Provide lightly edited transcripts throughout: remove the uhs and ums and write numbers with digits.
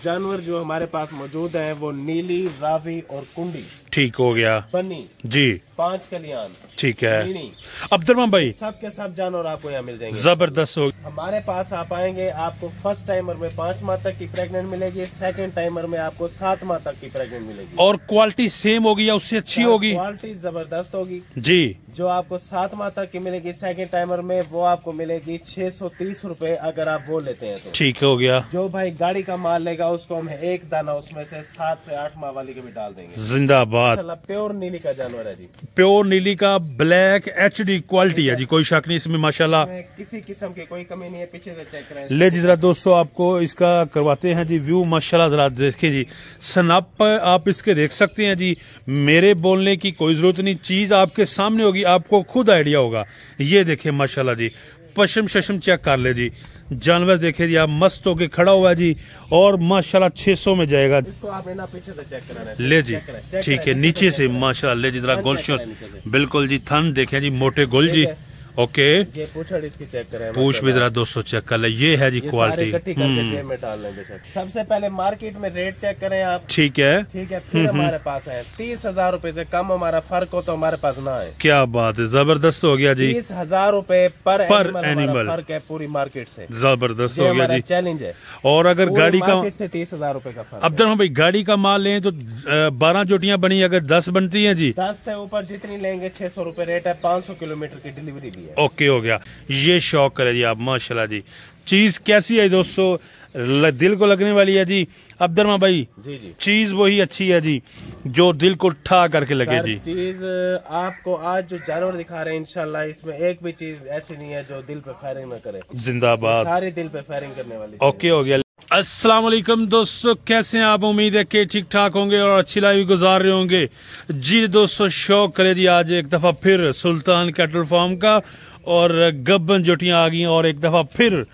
जानवर जो हमारे पास मौजूद हैं वो नीली, रावी और कुंडी। ठीक हो गया। बन्नी जी। 5 कलियान। ठीक है अब्दुर्रहमान भाई, सब के सब जानवर आपको यहाँ मिल जाएंगे। जबरदस्त हो। हमारे पास आप आएंगे, आपको फर्स्ट टाइमर में 5 माह तक की प्रेग्नेंट मिलेगी, सेकंड टाइमर में आपको 7 माह तक की प्रेग्नेंट मिलेगी। और क्वालिटी सेम होगी या उससे अच्छी होगी? क्वालिटी जबरदस्त होगी जी। जो आपको 7 माह तक की मिलेगी सेकंड टाइमर में, वो आपको मिलेगी 630 रुपए अगर आप वो लेते हैं तो। ठीक हो गया। जो भाई गाड़ी का माल लेगा उसको हम एक दाना उसमें से 7 से 8 माह वाली के भी डाल देंगे। जिंदाबाद। प्योर नीली का जानवर है जी। प्योर नीली का ब्लैक HD क्वालिटी है जी, कोई शक नहीं इसमें माशाल्लाह, किसी किस्म की कोई कमी नहीं है। पीछे से चेक करें। ले जी जरा दोस्तों आपको इसका करवाते हैं जी व्यू। माशाल्लाह जरा देखिए जी, सनाप आप इसके देख सकते हैं जी। मेरे बोलने की कोई जरूरत नहीं, चीज आपके सामने होगी, आपको खुद आइडिया होगा। ये देखिए माशाल्लाह जी, पशम शशम चेक कर ले जी। जानवर देखे जी आप, मस्त होके खड़ा हुआ है जी, और माशाल्लाह 600 में जाएगा। इसको आपने ना पीछे से चेक कराना है। ले जी ठीक है, नीचे से माशाल्लाह ले जी जरा गोलशोर, बिल्कुल जी थन देखे जी, मोटे गोल जी। ओके, ये पूछड़ इसकी चेक करें, पूछ भी जरा दोस्तों चेक कर ले। ये है जी क्वालिटी। में डाल लेंगे। सबसे पहले मार्केट में रेट चेक करें आप। ठीक है। ठीक है, फिर हमारे पास है 30,000 रुपए से कम हमारा फर्क हो तो हमारे पास ना है। क्या बात है, जबरदस्त हो गया जी। 30,000 रुपए पर एनिमल फर्क है पूरी मार्केट से। जबरदस्त हो गया जी, चैलेंज है। और अगर गाड़ी का से 30,000 रुपए का फर्क। अब्दुल भाई गाड़ी का माल लें तो 12 जोटियां बनी, अगर 10 बनती हैं जी, 10 से ऊपर जितनी लेंगे 600 रुपए रेट है। 500 किलोमीटर की डिलीवरी भी है। ओके हो गया। ये शौक करे जी आप, माशाल्लाह जी। चीज कैसी है दोस्तों, दिल को लगने वाली है जी। अब्दुल भाई जी जी, चीज वही अच्छी है जी जो दिल को ठा करके लगे जी। चीज आपको आज जो जानवर दिखा रहे हैं इंशाल्लाह इसमें एक भी चीज ऐसी नहीं है जो दिल पे फायरिंग न करे। जिंदाबाद। सारी दिल पे फायरिंग करने वाली। ओके हो गया। अस्सलाम वालेकुम दोस्तों, कैसे हैं आप? उम्मीद है कि ठीक ठाक होंगे और अच्छी लाइफ गुजार रहे होंगे जी। दोस्तों शौक करे जी आज एक दफा फिर सुल्तान कैटल फार्म का, और गब्बन जोटियां आ गई, और एक दफा फिर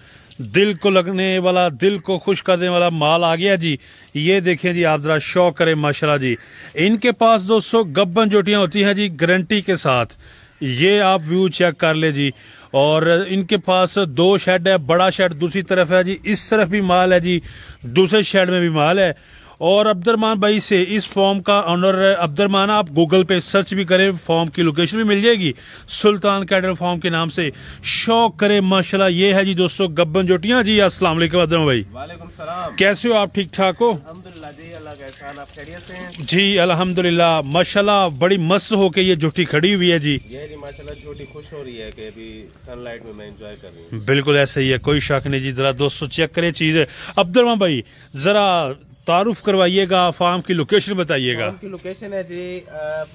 दिल को लगने वाला, दिल को खुश करने वाला माल आ गया जी। ये देखें जी आप जरा शौक करें माशाल्लाह जी। इनके पास दोस्तों गब्बन जोटियां होती हैं जी गारंटी के साथ। ये आप व्यू चेक कर ले जी। और इनके पास 2 शेड है, बड़ा शेड दूसरी तरफ है जी, इस तरफ भी माल है जी, दूसरे शेड में भी माल है। और अब्दुर्रहमान भाई से इस फॉर्म का ऑनर अब्दुर्रहमान, आप गूगल पे सर्च भी करें, फॉर्म की लोकेशन भी मिल जाएगी सुल्तान कैटल फार्म के नाम से। शौक करें माशाल्लाह। ये है जी दोस्तों गब्बन जोटियां जी। अस्सलाम वालेकुम अब्दुर्रहमान भाई। वालेकुम सलाम। कैसे हो आप? ठीक ठाक हो? अल्हम्दुलिल्लाह जी, अल्लाह का एहसान। आप खैरियत से हैं? जी अल्हम्दुलिल्लाह माशाल्लाह, बड़ी मस्त होके ये जोटी खड़ी हुई है जी। ये जी माशाल्लाह जोटी खुश हो रही है कि अभी सनलाइट में मैं एंजॉय कर रही हूँ। बिल्कुल ऐसा ही है, कोई शक नहीं जी। जरा दोस्तों चेक करें चीज। अब्दुर्रहमान भाई जरा तारुफ करवाइएगा, फार्म की लोकेशन बताइएगा। फार्म की लोकेशन है जी,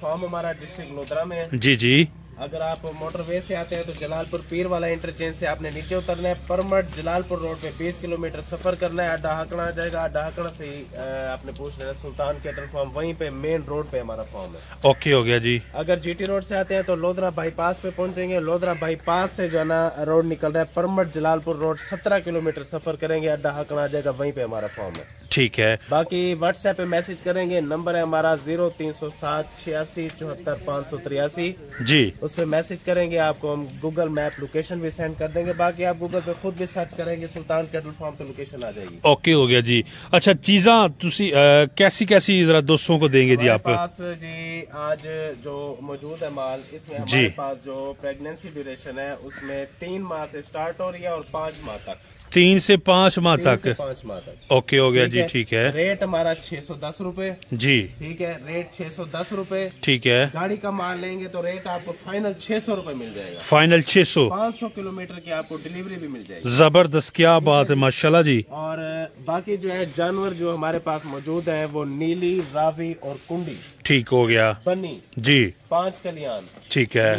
फार्म हमारा डिस्ट्रिक्ट लोधरा में है। जी जी। अगर आप मोटरवे से आते हैं तो जलालपुर पीर वाला इंटरचेंज से आपने नीचे उतरना है। परमट जलालपुर रोड पे 20 किलोमीटर सफर करना है। अड्डा हकड़ा आ जाएगा। अड्डा हकड़ा से ही आपने पूछ लेना सुल्तान कैटल फार्म, वहीं पे मेन रोड पे हमारा फार्म है। ओके हो गया जी। अगर GT रोड से आते हैं तो लोधरा बाईपास पे पहुंचेंगे। लोधरा बाईपास से जो है ना रोड निकल रहा है परमट जलालपुर रोड, 17 किलोमीटर सफर करेंगे, अड्डा हकड़ा आ जाएगा, वहीं पे हमारा फार्म है। ठीक है। बाकी व्हाट्सएप पे मैसेज करेंगे, नंबर है हमारा 0307 86 74 583 जी। उस पर मैसेज करेंगे, आपको हम गूगल मैप लोकेशन भी सेंड कर देंगे। बाकी आप गूगल पे खुद भी सर्च करेंगे सुल्तान कैटल फार्म पे लोकेशन आ जाएगी। ओके हो गया जी। अच्छा चीजा तुसी कैसी कैसी जरा दोस्तों को देंगे जी आप? पास जी आज जो मौजूद है माल, इसमें हमारे पास जो प्रेगनेंसी ड्यूरेशन है उसमें 3 माह से स्टार्ट हो रही है और 5 माह तक। 3 से 5 माह तक। 5 माह तक। ओके हो गया जी। ठीक है। रेट हमारा 610 रुपए जी। ठीक है, रेट 610 रुपए। ठीक है। गाड़ी का माल लेंगे तो रेट आपको फाइनल 600 रुपए मिल जाएगा। फाइनल 600। 500 किलोमीटर की आपको डिलीवरी भी मिल जाएगी। जबरदस्त, क्या बात है माशाल्लाह जी। और बाकी जो है जानवर जो हमारे पास मौजूद है वो नीली, रावी और कुंडी। ठीक हो गया। बन्नी जी। 5 कलियान। ठीक है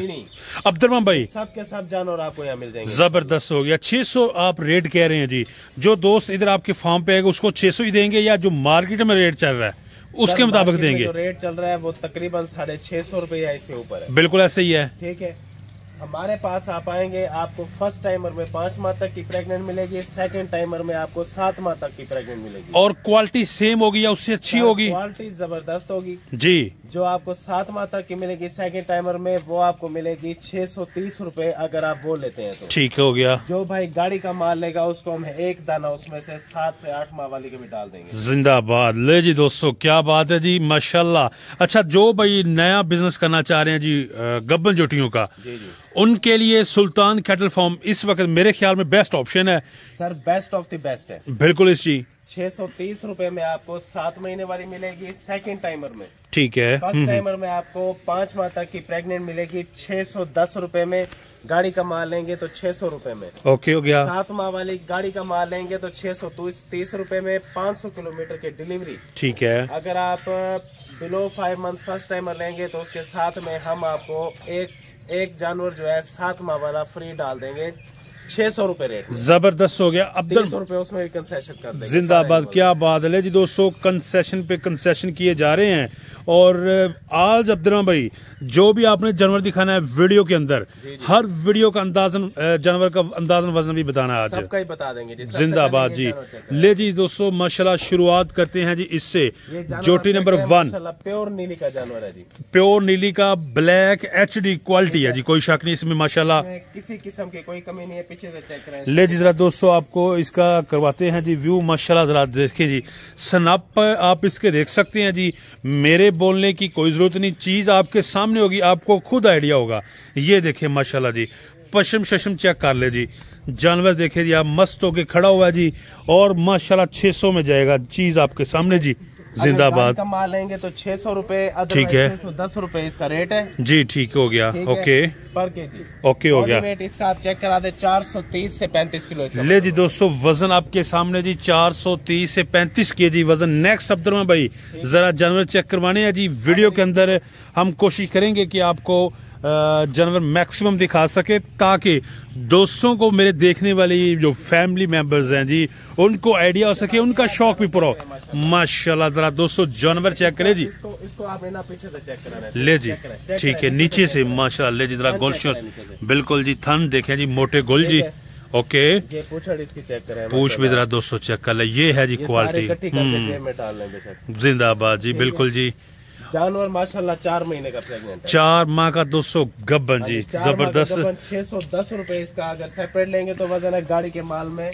अब्दुर्रहमान भाई, सब के सब जानवर आपको यहाँ मिल जाएंगे। जबरदस्त हो गया। 600 आप रेट कह रहे हैं जी। जो दोस्त इधर आपके फार्म पे आएगा उसको 600 ही देंगे, या जो मार्केट में रेट चल रहा है उसके मुताबिक देंगे? जो रेट चल रहा है वो तकरीबन 650 रुपए या इससे ऊपर है। बिल्कुल ऐसे ही है। ठीक है। हमारे पास आप आएंगे, आपको फर्स्ट टाइमर में 5 माह तक की प्रेग्नेंट मिलेगी, सेकंड टाइमर में आपको 7 माह तक की प्रेग्नेंट मिलेगी। और क्वालिटी सेम होगी या उससे अच्छी होगी? क्वालिटी जबरदस्त होगी जी। जो आपको 7 माह तक की मिलेगी सेकंड टाइमर में, वो आपको मिलेगी 630 रुपए अगर आप वो लेते हैं तो। ठीक हो गया। जो भाई गाड़ी का माल लेगा उसको हम एक दाना उसमें से 7 से 8 माह वाली के भी डाल देंगे। जिंदाबाद। ले जी दोस्तों, क्या बात है जी, माशाल्लाह। अच्छा, जो भाई नया बिजनेस करना चाह रहे हैं जी गब्बन जोटियों का, जी जी, उनके लिए सुल्तान कैटल फार्म इस वक्त मेरे ख्याल में बेस्ट ऑप्शन है sir, best of the best है। बिल्कुल इस जी। 630 रुपए में आपको 7 महीने वाली मिलेगी सेकंड टाइमर में। ठीक है। फर्स्ट टाइमर में आपको 5 माह तक की प्रेग्नेंट मिलेगी 610 रुपए में। गाड़ी का माल लेंगे तो 600 रुपए में। ओके हो गया। 7 माह वाली गाड़ी का माल लेंगे तो 630 रुपए में, 500 किलोमीटर की डिलीवरी। ठीक है। अगर आप बिलो 5 मंथ फर्स्ट टाइमर लेंगे तो उसके साथ में हम आपको एक जानवर जो है 7 माह वाला फ्री डाल देंगे, 600 रुपए रेट। जबरदस्त हो गया। अब 300 रुपए उसमें भी कंसेशन कर देंगे। जिंदाबाद, क्या बात है जी दोस्तों, कंसेशन पे कंसेशन किए जा रहे हैं। और आज अब्दुल्रहमान भाई जो भी आपने जानवर दिखाना है वीडियो के अंदर, हर वीडियो का अंदाजन जानवर का अंदाजन वजन भी बताना है आज, सबका ही बता देंगे जी। जिंदाबाद जी। ले जी दोस्तों, माशाल्लाह शुरुआत करते हैं जी इससे। जोटी नंबर 1 प्योर नीली का जानवर है जी, प्योर नीली का ब्लैक HD क्वालिटी है जी, कोई शक नहीं इसमें माशाल्लाह, किसी किस्म की कोई कमी नहीं है। पीछे से चेक करें। ले जी जरा दोस्तों, आपको इसका करवाते हैं जी व्यू। माशाल्लाह जरा देखिए जी, स्नैप आप इसके देख सकते हैं जी। मेरे बोलने की कोई जरूरत नहीं, चीज आपके सामने होगी, आपको खुद आइडिया होगा। ये देखिए माशाल्लाह जी, पशम शशम चेक कर ले जी, जानवर देखे जी, आप मस्त होके खड़ा हुआ है जी। और माशाल्लाह 600 में जाएगा, चीज आपके सामने जी। जिंदाबाद। का माल लेंगे तो 600 रुपए, ठीक है, 610 रुपए इसका रेट है जी। ठीक हो गया। ओके पर केजी। ओके हो गया। वेट इसका आप चेक करा दे 430 से 35 किलो। ले जी दोस्तों, वजन आपके सामने जी 430 से 35 केजी वजन। नेक्स्ट अब्दुल्रहमान भाई जरा जानवर चेक करवाने हैं जी। वीडियो के अंदर हम कोशिश करेंगे कि आपको जानवर मैक्सिमम दिखा सके, ताकि दोस्तों को, मेरे देखने वाले जो फैमिली मेंबर्स हैं जी, उनको आइडिया हो सके, उनका शौक भी पूरा हो। माशाल्लाह जरा दोस्तों जानवर चेक करें जी। इसको आपने ना पीछे से चेक कराना है। ले जी, ठीक है, नीचे से माशाल्लाह। ले जी जरा गोलशोर, बिल्कुल जी, थन देखें जी, मोटे गोल जी। ओके, ये पूछड़ इसकी चेक करें, पूछ भी जरा दोस्तों चेक कर ले। ये है जी क्वालिटी। जिंदाबाद जी, बिल्कुल जी। जानवर माशाल्लाह 4 महीने का प्रेग्नेंट है। 4 माह का दोस्तों गब्बन जी, जबरदस्त। 610 रुपए इसका अगर सेपरेट लेंगे तो वजन है गाड़ी के माल में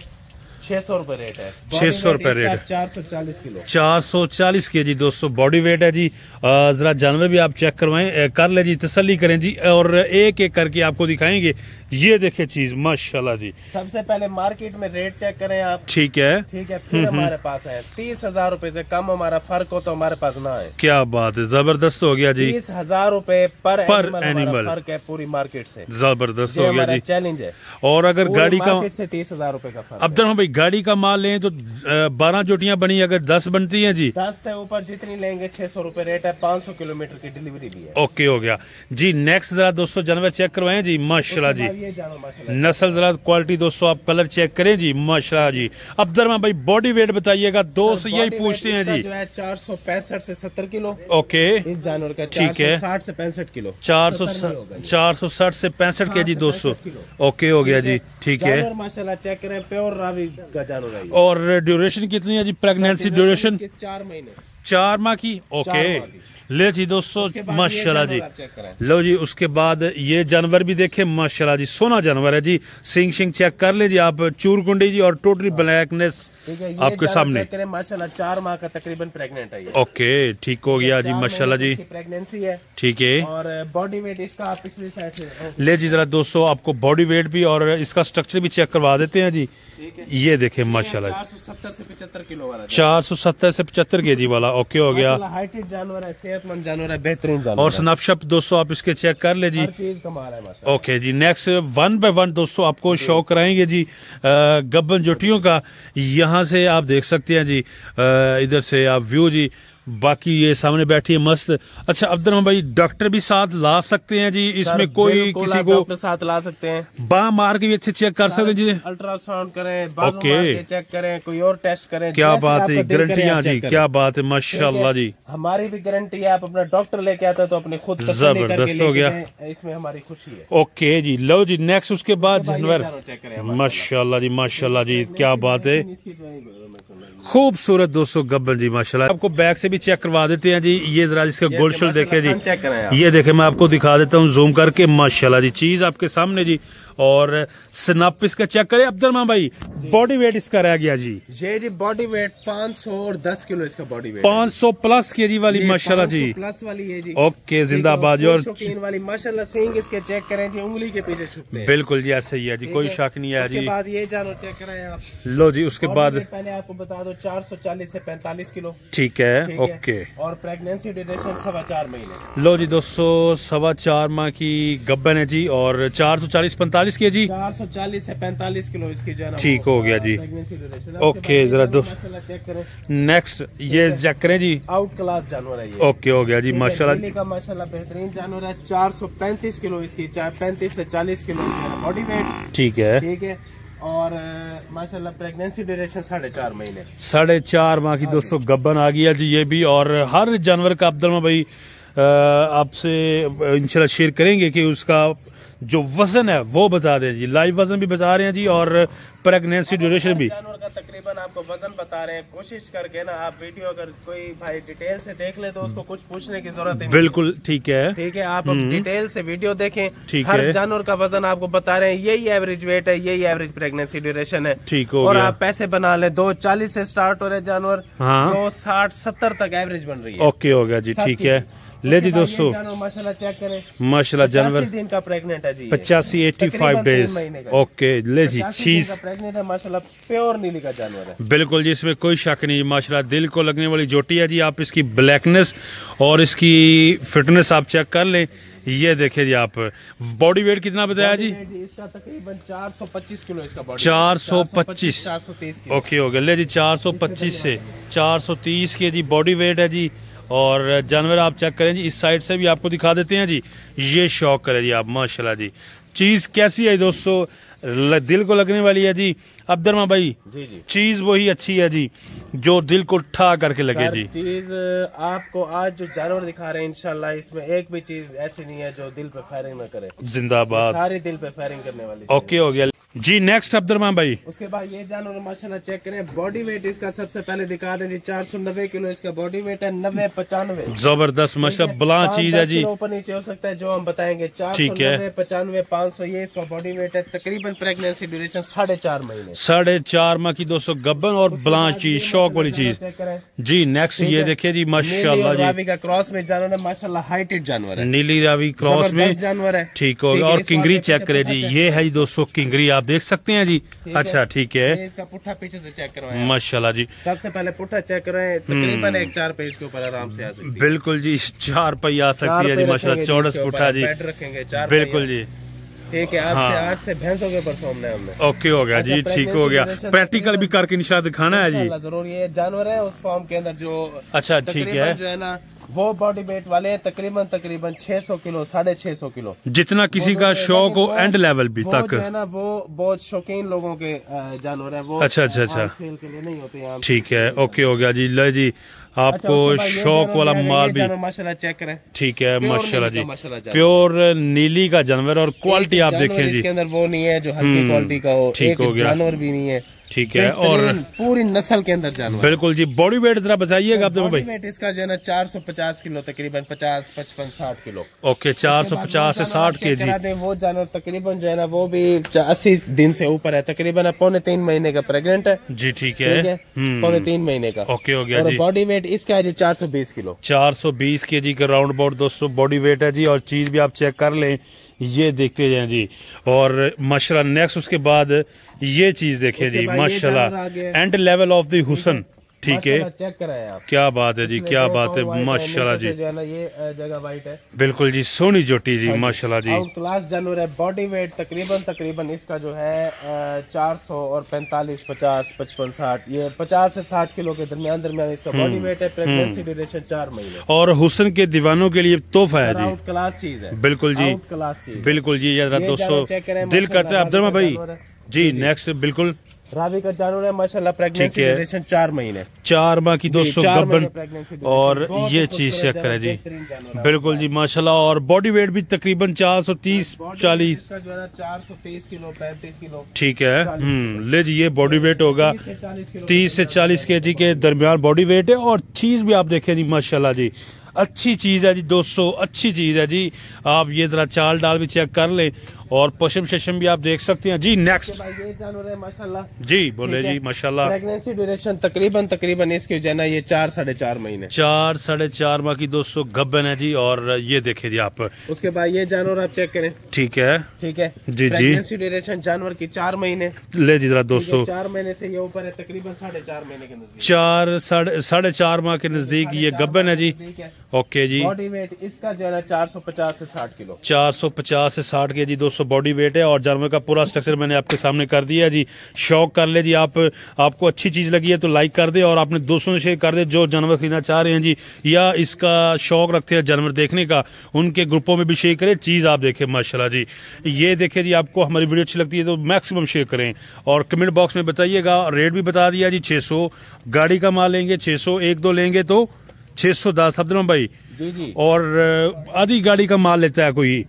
600 रुपए रेट है। 600 रुपए रेट, 440 किलो, 440 केजी दोस्तों बॉडी वेट है जी। जरा जानवर भी आप चेक करवाएं, कर ले जी, तसल्ली करें जी, और एक एक करके आपको दिखाएंगे। ये देखे चीज माशाल्लाह जी। सबसे पहले मार्केट में रेट चेक करें आप। ठीक है, ठीक है, फिर हमारे पास है 30,000 रुपए से कम हमारा फर्क हो तो हमारे पास ना है। क्या बात है, जबरदस्त हो गया जी। 30,000 रुपए पर एनिमल फर्क है पूरी मार्केट से। जबरदस्त हो गया जी, चैलेंज है। और अगर गाड़ी का से 30,000 रुपए का फर्क। अब्दुल्रहमान भाई गाड़ी का माल लें तो 12 जोटियां बनी, अगर 10 बनती हैं जी, 10 से ऊपर जितनी लेंगे 600 रुपए रेट है। 500 किलोमीटर की डिलीवरी भी है। ओके हो गया जी। नेक्स्ट जरा दोस्तों जानवर चेक करवाएं जी। माशाल्लाह जी, नस्ल जरा क्वालिटी दोस्तों आप कलर चेक करें जी, माशाल्लाह जी। अब्दुल्रहमान भाई बॉडी वेट बताइएगा, दोस्त यही पूछते हैं जी। जो है 465 से 70 किलो। ओके, इस जानवर का ठीक है, 460 से 65 किलो, 460 से 65 केजी दोस्तों। ओके हो गया जी, ठीक है। माशाल्लाह चेक करें, प्योर रावी का जानवर है। और ड्यूरेशन कितनी है जी, प्रेगनेंसी ड्यूरेशन? 4 महीने, 4 माह की। ओके, ले जी दोस्तों माशाल्लाह जी। लो जी, उसके बाद ये जानवर भी देखे माशाल्लाह जी, सोना जानवर है जी। सिंग शिंग चेक कर ले जी आप, चूरकुंडी जी, और टोटली ब्लैकनेस आपके सामने माशाल्लाह। 4 माह का तकरीबन प्रेग्नेंट है ये। ओके, ठीक हो गया जी, माशाल्लाह जी, प्रेगनेंसी है। ठीक है। और बॉडी वेट इसका पिछली साइड से ले जी जरा दोस्तों आपको बॉडी वेट भी और इसका स्ट्रक्चर भी चेक करवा देते हैं जी। ये देखे माशाल्लाह 470 से 75 किलो वाला, 470 से 75 केजी वाला। ओके हो गया, हाइटेड जानवर है, सेहतमंद जानवर है, बेहतरीन जानवर। और स्नैपशॉट दोस्तों आप इसके चेक कर ले जी। कमाल है माशाल्लाह। ओके जी, नेक्स्ट 1 बाय 1 दोस्तों आपको शो कराएंगे जी गब्बन जोटियों का। यहाँ से आप देख सकते हैं जी, इधर से आप व्यू जी, बाकी ये सामने बैठी है मस्त। अच्छा अब्दुल भाई, डॉक्टर भी साथ ला सकते हैं जी? इसमें कोई किसी को डॉक्टर साथ ला सकते हैं, बांह मार के भी अच्छे चेक कर सकते हैं जी? अल्ट्रासाउंड करें, बाजू मार के चेक करें, कोई और टेस्ट करें। क्या बात है, गारंटियां जी, क्या बात है, माशाल्लाह जी। हमारी भी गारंटी है, आप अपना डॉक्टर लेके आते हैं तो अपने खुद जबरदस्त हो गया, इसमें हमारी खुशी है। ओके जी, लो जी नेक्स्ट उसके बाद जानवर, माशाल्लाह जी, माशाल्लाह जी, क्या बात है, खूबसूरत दोस्तों गब्बन जी, माशाल्लाह। आपको बैक से भी चेक करवा देते हैं जी। ये जरा इसका गोल्ड देखे जी, ये देखे, मैं आपको दिखा देता हूँ जूम करके, माशाल्लाह जी, चीज आपके सामने जी। और स्नप इसका चेक करें अब्दुल भाई, बॉडी वेट इसका रह गया जी? ये जी बॉडी वेट 510 किलो इसका बॉडी वेट, 500 प्लस केजी वाली, माशाल्लाह जी, प्लस वाली है जी। ओके, जिंदाबाद जी। और शौकीन वाली माशाल्लाह, सींग इसके चेक करें जी, उंगली के पीछे छुपते हैं। बिल्कुल जी, ऐसे ही है जी, कोई शक नहीं है जी। उसके बाद ये जानवर चेक करें आप, लो जी। उसके बाद पहले आपको बता दो 440 से 45 किलो, ठीक है, ओके। और प्रेगनेंसी ड्यूरेशन 4.5 महीने। लो जी दोस्तों, 4.25 माह की गब्बन है जी, और 440-45 के जी, 440 से 45 किलो इसकी जो है ना, ठीक हो गया जी। ओके, जरा दो नेक्स्ट ये चेक करें जी, आउट क्लास जानवर है ये। ओके, हो गया जी, माशाल्लाह का माशाल्लाह बेहतरीन जानवर है। 435 किलो इसकी, 35 से 40 किलो बॉडी वेट, ठीक है, ठीक है। और माशाल्लाह प्रेगनेंसी ड्यूरेशन 4.5 महीने, 4.5 माह की दोस्तों गब्बन आ गया जी ये भी। और हर जानवर का अब्दुल भाई आपसे इंशाल्लाह शेयर करेंगे कि उसका जो वजन है वो बता दें जी, लाइव वजन भी बता रहे हैं जी, और प्रेगनेंसी ड्यूरेशन भी। जानवर का तकरीबन आपको वजन बता रहे हैं। कोशिश करके ना आप वीडियो अगर कोई भाई डिटेल से देख ले तो उसको कुछ पूछने की जरूरत नहीं। बिल्कुल ठीक है, ठीक है, आप डिटेल से वीडियो देखें, ठीक हर है। जानवर का वजन आपको बता रहे हैं, यही एवरेज वेट है, यही एवरेज प्रेगनेंसी ड्यूरेशन है, ठीक हो और गया। आप पैसे बना ले, 240 से स्टार्ट हो रहे जानवर, हाँ, 260-70 तक एवरेज बन रही है। ओके हो गया जी, ठीक है। ले जी दोस्तों, माशाल्लाह चेक करें, माशाल्लाह जानवर 85 दिन का प्रेग्नेंट है जी, 85-85 डेज, ओके। ले जी, चीज प्रेग्नेंट है माशाल्लाह, प्योर नीली का जानवर है, बिल्कुल जी, इसमें कोई शक नहीं, माशाल्लाह दिल को लगने वाली जोटी है जी। आप इसकी ब्लैकनेस और इसकी फिटनेस आप चेक कर लें। ये देखे जी, आप बॉडी वेट कितना बताया जी? इसका तकरीबन 425 किलो इसका बॉडी, 425, 430 ओके हो गया। ले जी, 425 से 430 के जी बॉडी वेट है जी। और जानवर आप चेक करें जी, इस साइड से भी आपको दिखा देते हैं जी, ये शौक करें जी आप, माशाल्लाह जी। चीज कैसी है दोस्तों, दिल को लगने वाली है जी। अब्दुल भाई जी जी, चीज वही अच्छी है जी जो दिल को ठा करके लगे जी। चीज आपको आज जो जानवर दिखा रहे हैं इंशाल्लाह, इसमें एक भी चीज ऐसी नहीं है जो दिल पे फायरिंग न करे, जिंदाबाद, सारी दिल पे फायरिंग करने वाली। ओके हो गया जी। नेक्स्ट अब्दुल भाई, उसके बाद ये जानवर माशाल्लाह चेक करें, बॉडी वेट इसका सबसे पहले दिखा दें जी, 490 किलो इसका बॉडी वेट है, 90-95, जबरदस्त माशाल्लाह बला चीज है जी, ऊपर नीचे हो सकता है जो हम बताएंगे। 490-95-500 ये इसका बॉडी वेट है। तकरीबन प्रेगनेंसी ड्यूरेशन 4.5 महीने, 4.5 माह की दोस्तों गब्बन और बला चीज, शौक वाली चीज जी। नेक्स्ट ये देखिए जी, माशाल्लाह जी, रावी का क्रॉस में जानवर है, माशाल्लाह हाइटेड जानवर है, नीली रावी क्रॉस में जानवर है, ठीक हो गया। और किंगरी चेक करे जी, ये है जी दोस्तों किंगरी, आप देख सकते हैं जी। अच्छा ठीक है, इसका पुट्ठा पीछे से चेक करवाएं माशाल्लाह जी। सबसे पहले पुट्ठा चेक करें, तकरीबन 1-4 पे इसके ऊपर आराम से आ सकती है, बिल्कुल जी, 4 पे आ सकती है जी, माशाल्लाह चौड़स पुट्ठा जी, रखेंगे 4, बिल्कुल जी, ठीक है। आज से भैंसों के ऊपर सोमना है हमने, ओके हो गया जी, ठीक हो गया। प्रैक्टिकल भी करके निशान दिखाना है जी, जरूर। ये जानवर है उस फॉर्म के अंदर जो, अच्छा ठीक है, जो है ना वो बॉडी वेट वाले तकरीबन 600 किलो, 650 किलो, जितना किसी का शौक हो एंड लेवल भी तक, जो है ना वो बहुत शौकीन लोगों के जानवर है वो, अच्छा सेल के लिए नहीं होते यहाँ, ठीक है, ओके हो गया जी। ले जी, आपको शौक वाला माल भी माशाल्लाह चेक करें, ठीक है, माशाल्लाह जी, प्योर नीली का जानवर, और क्वालिटी आप देखें जी, इसके अंदर वो नहीं है जो हल्की क्वालिटी का हो, ठीक हो गया, जानवर भी नहीं है, ठीक है। और पूरी नस्ल के अंदर जानवर, बिल्कुल जी। बॉडी वेट जरा बताइएगा आप भाई। वेट इसका जो है ना 450 किलो, तकरीबन 50, 55, 60 किलो, ओके, 450 से 60 केजी। वो जानवर तकरीबन जो है ना वो भी 80 दिन से ऊपर है, तकरीबन 2.5 महीने का प्रेग्नेंट है जी, ठीक है, 2.5 महीने का, ओके हो गया जी। बॉडी वेट इसका है जी 420 किलो, 420 केजी का राउंड अबाउट दोस्तों बॉडी वेट है जी। और चीज भी आप चेक कर लें, ये देखते जाएं जी। और माशाल्लाह नेक्स्ट उसके बाद ये चीज देखें जी, माशाल्लाह एंड लेवल ऑफ द हुसन, ठीक है, चेक कराएं आप। क्या बात है जी, क्या बात है, माशाल्लाह जी। जो है ना ये जगह वाइट है, बिल्कुल जी, सोनी जोटी जी, माशाल्लाह जी। आउट क्लास जानवर है। बॉडी वेट तकरीबन इसका जो है 400 और 45, 50, 55, 60, ये 50 से 60 किलो के दरमियान इसका बॉडी वेट है। प्रेगनेंसी ड्यूरेशन 4 महीने और हुस्न के दीवानों के लिए तोहफा है जी, आउट क्लास चीज है। बिल्कुल जी, आउट क्लास चीज, बिल्कुल जी। ये दोस्तों दिल करता है अब्दुल भाई जी। नेक्स्ट बिल्कुल रावी का जानवर है माशाल्लाह। प्रेगनेंसी ड्यूरेशन 4 महीने, 4 माह की दोस्तों गब्बन, और ये चीज चेक करें जी, बिल्कुल जी माशाल्लाह। और बॉडी वेट भी तकरीबन 430, 40 जो है 430 किलो, 35 किलो। ठीक है, ले जी, ये बॉडी वेट होगा 30 से 40 kg के दरमियान बॉडी वेट है। और चीज भी आप देखें जी माशाल्लाह जी, अच्छी चीज है जी दोस्तों, अच्छी चीज है जी। आप ये जरा चाल डाल भी चेक कर लें और पशम शशम भी आप देख सकते हैं जी। नेक्स्ट ये जानवर है माशाल्लाह जी, बोले जी माशाल्लाह। प्रेगनेंसी ड्यूरेशन तकरीबन इसकी जो है ना ये 4 साढ़े 4 महीने, 4 साढ़े 4 माह की दोस्तों गब्बन है जी। और ये देखे जी आप, उसके बाद ये जानवर आप चेक करें। ठीक है जी जी। प्रेगनेंसी ड्यूरेशन जानवर की 4 महीने, ले जी जरा दोस्तों, 4 महीने से ये ऊपर है, तकरीबन 4.5 महीने के नजदीक, 4 4.5 माह के नजदीक ये गब्बन है जी। ओके जी। बॉडी वेट इसका जो है ना 450 से 60 किलो, 450 से 60 के जी दोस्तों बॉडी वेट है। और जानवर का पूरा स्ट्रक्चर मैंने आपके सामने कर दिया जी। शौक कर ले जी आप, आपको अच्छी चीज लगी है तो लाइक कर दे, और आपने दोस्तों से शेयर कर दे जो जानवर खरीदना चाह रहे हैं जी, या इसका शौक रखते हैं जानवर देखने का, उनके ग्रुपों में भी शेयर करें। चीज आप देखें माशाल्लाह जी। ये देखे जी, आपको हमारी वीडियो अच्छी लगती है तो मैक्सिमम शेयर करें, और कमेंट बॉक्स में बताइएगा। रेट भी बता दिया जी, 600 गाड़ी का माल लेंगे 600, 1-2 लेंगे तो 610 अब्दुल भाई जी जी। और आधी गाड़ी का माल लेता है कोई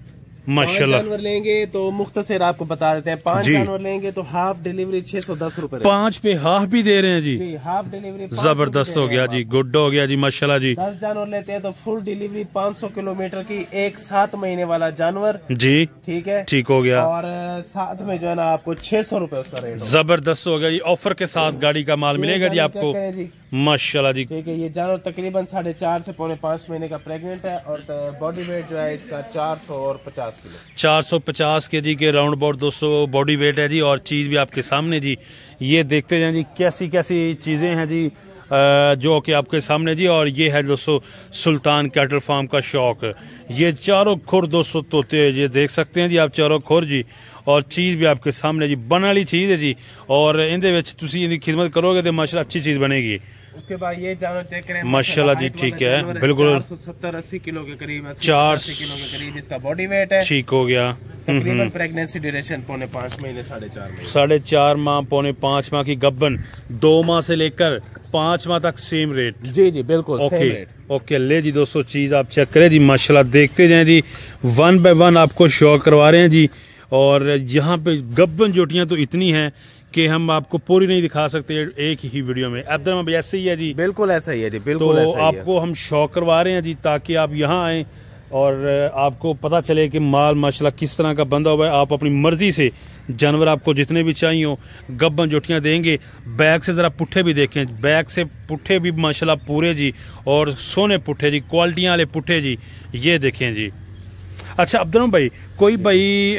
माशाल्लाह। जानवर लेंगे तो मुख्तसर आपको बता देते हैं, 5 जानवर लेंगे तो हाफ डिलीवरी 610 रुपए, 5 पे हाफ भी दे रहे हैं जी, हाफ डिलीवरी जबरदस्त हो गया जी, गुड हो गया जी माशाल्लाह जी। 10 जानवर लेते हैं तो फुल डिलीवरी 500 किलोमीटर की, एक 7 महीने वाला जानवर जी, ठीक है, ठीक हो गया। और साथ में जो है ना आपको 600 रुपए उसका रेट, जबरदस्त हो गया जी। ऑफर के साथ गाड़ी का माल मिलेगा जी आपको माशाल्लाह जी। ठीक है, ये जानवर तकरीबन 4.5 से 5.5 महीने का प्रेग्नेंट है, और बॉडी वेट जो है इसका 400 और 50 किलो, 450 kg के राउंड अबाउट दोस्तों बॉडी वेट है जी। और चीज भी आपके सामने जी, ये देखते जाए जी कैसी कैसी चीजें हैं जी जो कि आपके सामने जी। और ये है दोस्तों सुल्तान कैटल फार्म का शौक, ये चारों खुर दोस्तों तोते हैं, ये देख सकते हैं जी आप, चारों खुर जी। और चीज भी आपके सामने जी, बन वाली चीज है जी। और इनदे विच तुसी इनकी खिदमत करोगे तो माशाल्लाह अच्छी चीज बनेगी। उसके बाद ये जानवर चेक करें माशाल्लाह जी, ठीक है, बिल्कुल 470-80 किलो के करीब, 480 किलो के करीब इसका बॉडी वेट है, ठीक हो गया। तकरीबन प्रेगनेंसी ड्यूरेशन 5.5 महीने, 4.5 महीने, 4.5 माह 5.5 माह की गब्बन, 2 माह से लेकर 5 माह तक सेम रेट। जी जी बिल्कुल ओके ओके। ले जी दोस्तों, चीज आप चेक करें जी माशाल्लाह, देखते जाएं जी, 1 बाय 1 आपको शो करवा रहे हैं जी। और यहाँ पे गब्बन जोटियां तो इतनी हैं कि हम आपको पूरी नहीं दिखा सकते एक ही वीडियो में। अब्दुल भाई ऐसे ही है जी, बिल्कुल ऐसा ही है जी, बिल्कुल तो ऐसा ही आपको हम शौक करवा रहे हैं जी, ताकि आप यहाँ आएँ और आपको पता चले कि माल माशाल्लाह किस तरह का बंधा हुआ है। आप अपनी मर्जी से जानवर आपको जितने भी चाहिए हो गब्बन जोटियाँ देंगे। बैग से ज़रा पुट्ठे भी देखें, बैग से पुट्ठे भी माशाल्लाह पूरे जी, और सोने पुट्ठे जी, क्वालिटियाँ वाले पुट्ठे जी, ये देखें जी। अच्छा अब्दुल भाई, कोई भाई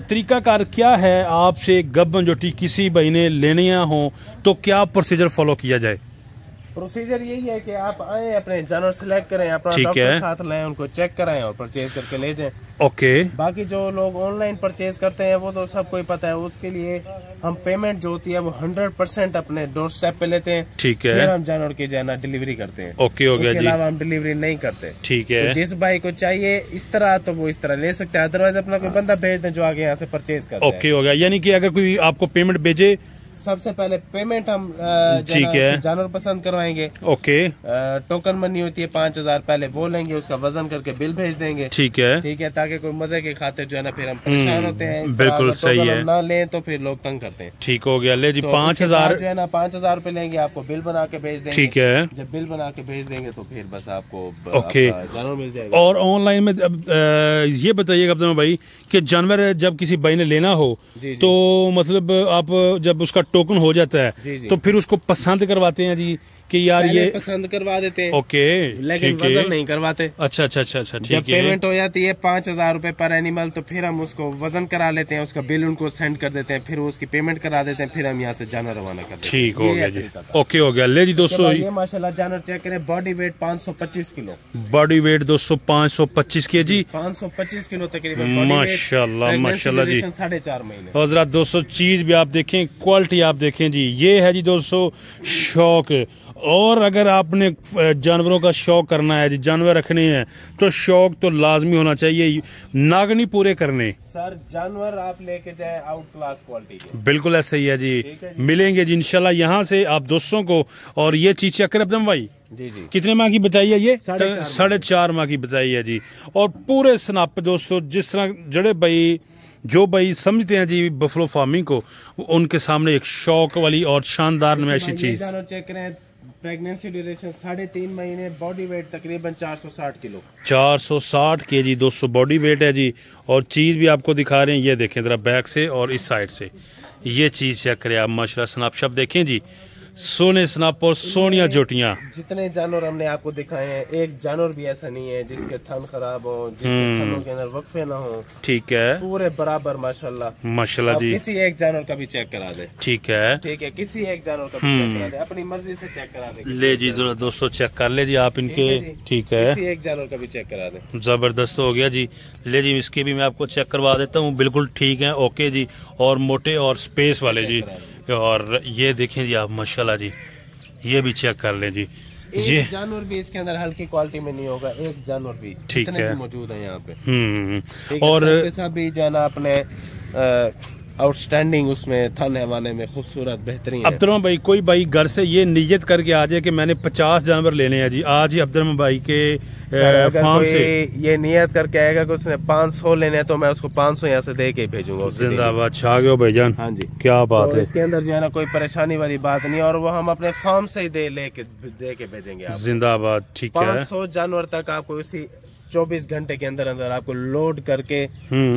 तरीकाकार क्या है आपसे गब्बन जोटी किसी भाई ने लेने हो तो क्या प्रोसीजर फॉलो किया जाए? प्रोसीजर यही है कि आप आए, अपने जानवर सिलेक्ट करें, अपना डॉक्टर साथ लाएं, उनको चेक कराएं और परचेज करके ले जाएं। ओके। बाकी जो लोग ऑनलाइन परचेज करते हैं वो तो सबको ही पता है, उसके लिए हम पेमेंट जो होती है वो 100% अपने डोर स्टेप पे लेते हैं। ठीक है, फिर हम जानवर की जो है ना डिलीवरी करते हैं। ओके हो गया जी। इसके अलावा हम डिलीवरी नहीं करते। ठीक है, तो जिस भाई को चाहिए इस तरह तो वो इस तरह ले सकते हैं, अदरवाइज अपना कोई बंदा भेज दें जो आगे यहाँ से परचेज करते हैं। ओके हो गया, यानी कि अगर कोई आपको पेमेंट भेजे, सबसे पहले पेमेंट हम ठीक है जानवर पसंद करवाएंगे। ओके। टोकन मनी होती है 5000 पहले वो लेंगे, उसका वजन करके बिल भेज देंगे। ठीक है, ठीक है, ताकि कोई मजे की खातिर जो है ना फिर हम परेशान होते हैं। बिल्कुल सही है, ना लें तो फिर लोग तंग करते हैं। ठीक हो गया। ले जी, तो 5000 जो है ना 5000 रुपए लेंगे, आपको बिल बना के भेज देंगे। ठीक है, जब बिल बना के भेज देंगे तो फिर बस आपको ओके जानवर मिल जाएगा। और ऑनलाइन में ये बताइएगा अब्दुल भाई कि जानवर जब किसी भाई ने लेना हो तो मतलब आप जब उसका टोकन हो जाता है जी। तो फिर उसको पसंद करवाते हैं जी, कि यार ये पसंद करवा देते हैं, ओके, लेकिन वजन नहीं करवाते। अच्छा अच्छा अच्छा अच्छा, जब पेमेंट हो जाती है 5,000 रुपए पर एनिमल, तो फिर हम उसको वजन करा लेते हैं, उसका बिल उनको सेंड कर देते हैं, फिर उसकी पेमेंट करा देते हैं, फिर हम यहाँ से जानवर रवाना करते हैं। ठीक हो गया जी, ओके हो गया। ले जी दोस्तों, ये माशाल्लाह जानवर चेक करें, body weight 525 kilo, body weight दोस्तों 525 केजी, 525 किलो तकरीबन, माशाल्लाह माशाल्लाह जी, 4.5 महीने। और जरा दोस्तों चीज भी आप देखें, क्वालिटी आप देखें जी, ये है जी दोस्तों शौक। और अगर आपने जानवरों का शौक करना है जी, जानवर रखने हैं, तो शौक तो लाजमी होना चाहिए, नागनी पूरे करने। सर जानवर आप लेके जाए आउट क्लास क्वालिटी के, बिल्कुल ऐसा ही है जी, मिलेंगे जी इंशाल्लाह यहाँ से आप दोस्तों को। और ये चीज चेक कर अब्दुल भाई, जी जी, कितने माह की बताई है ये? 4.5 माह की बताई है जी। और पूरे स्नाप पे दोस्तों, जिस तरह जड़े भाई जो भाई समझते हैं जी बफलो फार्मिंग को, उनके सामने एक शौक वाली और शानदार नमायशी चीज। चेक करें, प्रेगनेंसी ड्यूरेशन 3.5 महीने, बॉडी वेट तकरीबन 460 किलो, 460 केजी दोस्तों बॉडी वेट है जी। और चीज भी आपको दिखा रहे हैं, ये देखें जरा बैक से और इस साइड से, ये चीज चेक करें आप माशाल्लाह। स्नाप शब देखें जी, सोने स्नाप और सोनिया जोटियां। जितने जानवर हमने आपको दिखाए हैं, एक जानवर भी ऐसा नहीं है जिसके थन खराब हो, जिसके थनों के अंदर वक्फे ना हो, ठीक है, पूरे बराबर माशाल्लाह माशाल्लाह जी। किसी एक जानवर का भी चेक करा दे, ठीक है, ठीक है, किसी एक जानवर का भी चेक करा दे, अपनी मर्जी से चेक करा दे। ले जी जरा दोस्तों चेक कर ले जी आप इनके, ठीक है, किसी एक जानवर का भी चेक करा दे, जबरदस्त हो गया जी। ले जी इसके भी मैं आपको चेक करवा देता हूँ, बिल्कुल ठीक है, ओके जी। और मोटे और स्पेस वाले जी, और ये देखें जी आप माशाल्लाह जी, ये भी चेक कर लें जी। ये जानवर भी इसके अंदर हल्की क्वालिटी में नहीं होगा, एक जानवर भी, ठीक है, मौजूद है यहाँ पे। और सब भी जो है ना अपने आउटस्टैंडिंग उसमें थन हवाने में खूबसूरत बेहतरीन। अब्दुर्रहमान भाई, कोई भाई घर से ये नियत करके आ जाए कि मैंने 50 जानवर लेने हैं जी, आज ही अब्दुर्रहमान भाई के फार्म से ये नियत करके आएगा कि उसने 500 लेने हैं, तो मैं उसको 500 यहाँ से दे के भेजूंगा। जिंदाबाद, छा गए भाईजान, हाँ जी, क्या बात है। इसके अंदर जो है ना कोई परेशानी वाली बात नहीं, और वो हम अपने फार्म से ही दे के भेजेंगे। जिंदाबाद, ठीक है। 500 जानवर तक आपको इसी 24 घंटे के अंदर अंदर आपको लोड करके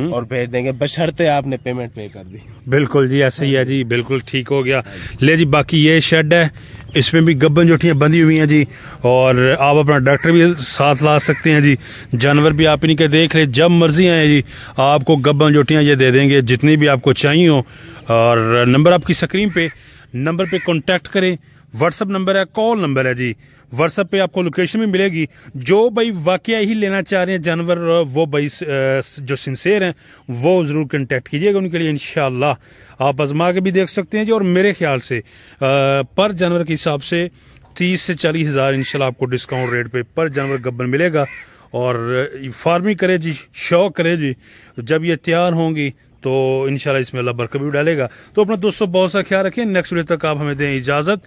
और भेज देंगे, बशर्ते आपने पेमेंट पे कर दी। बिल्कुल जी, ऐसे ही है जी, बिल्कुल ठीक हो गया। ले जी बाकी ये शेड है, इसमें भी गब्बन जोटियाँ बंधी हुई हैं जी, और आप अपना डॉक्टर भी साथ ला सकते हैं जी। जानवर भी आप इनके देख ले, जब मर्जी आए जी, आपको गब्बन जोटियाँ ये दे देंगे जितनी भी आपको चाहिए हो। और नंबर आपकी स्क्रीन पे, नंबर पे कांटेक्ट करें, व्हाट्सअप नंबर है, कॉल नंबर है जी। व्हाट्सएप पे आपको लोकेशन भी मिलेगी। जो भाई वाकया ही लेना चाह रहे हैं जानवर, वो भाई जो सिंसेयर हैं, वो ज़रूर कांटेक्ट कीजिएगा उनके लिए, इंशाल्लाह आप आजमा के भी देख सकते हैं जी। और मेरे ख्याल से पर जानवर के हिसाब से 30 से 40 हज़ार इंशाल्लाह आपको डिस्काउंट रेट पे पर जानवर गब्बर मिलेगा। और फार्मिंग करे जी, शौक करे जी, जब ये तैयार होंगी तो इंशाल्लाह इसमें अल्लाह बरकत भी डालेगा। तो अपना दोस्तों बहुत सा ख्याल रखें। नेक्स्ट वीडियो तक आप हमें दें इजाज़त।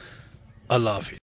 अल्लाह हाफिज़।